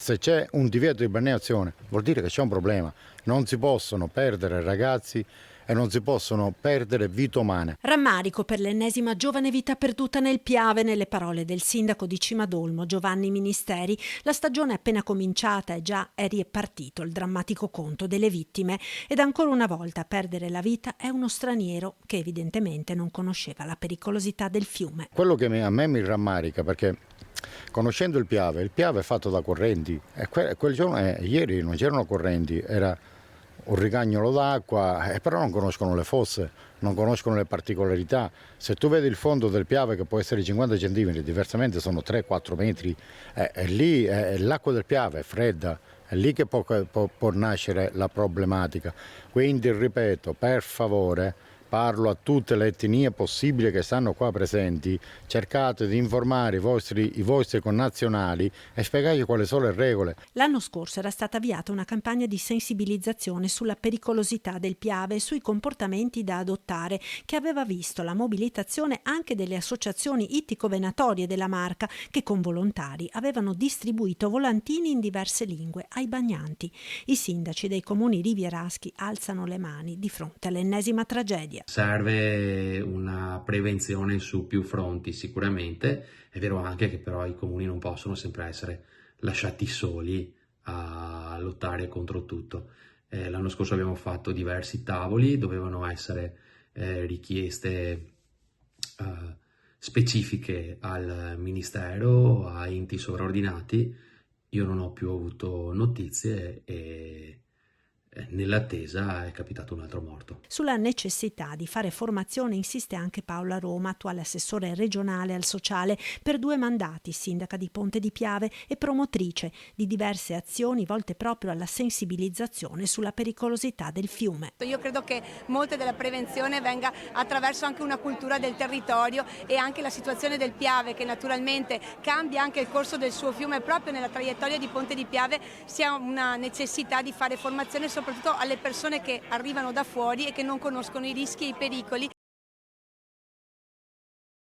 Se c'è un divieto di balneazione vuol dire che c'è un problema, non si possono perdere ragazzi e non si possono perdere vite umane. Rammarico per l'ennesima giovane vita perduta nel Piave, nelle parole del sindaco di Cimadolmo Giovanni Ministeri. La stagione è appena cominciata e già è ripartito il drammatico conto delle vittime ed ancora una volta a perdere la vita è uno straniero che evidentemente non conosceva la pericolosità del fiume. Quello che a me mi rammarica, perché conoscendo il Piave è fatto da correnti e quel giorno, ieri non c'erano correnti, era un rigagnolo d'acqua, però non conoscono le fosse, non conoscono le particolarità. Se tu vedi il fondo del Piave che può essere 50 centimetri, diversamente sono 3-4 metri, lì l'acqua del Piave è fredda, è lì che può nascere la problematica. Quindi ripeto, per favore, parlo a tutte le etnie possibili che stanno qua presenti, cercate di informare i vostri connazionali e spiegargli quali sono le regole. L'anno scorso era stata avviata una campagna di sensibilizzazione sulla pericolosità del Piave e sui comportamenti da adottare, che aveva visto la mobilitazione anche delle associazioni ittico-venatorie della Marca, che con volontari avevano distribuito volantini in diverse lingue ai bagnanti. I sindaci dei comuni rivieraschi alzano le mani di fronte all'ennesima tragedia. Serve una prevenzione su più fronti sicuramente, è vero anche che però i comuni non possono sempre essere lasciati soli a lottare contro tutto. L'anno scorso abbiamo fatto diversi tavoli, dovevano essere richieste specifiche al Ministero, a enti sovraordinati. Io non ho più avuto notizie e nell'attesa è capitato un altro morto. Sulla necessità di fare formazione insiste anche Paola Roma, attuale assessore regionale al sociale per 2 mandati, sindaca di Ponte di Piave e promotrice di diverse azioni volte proprio alla sensibilizzazione sulla pericolosità del fiume. Io credo che molta della prevenzione venga attraverso anche una cultura del territorio e anche la situazione del Piave, che naturalmente cambia anche il corso del suo fiume, proprio nella traiettoria di Ponte di Piave sia una necessità di fare formazione soprattutto alle persone che arrivano da fuori e che non conoscono i rischi e i pericoli.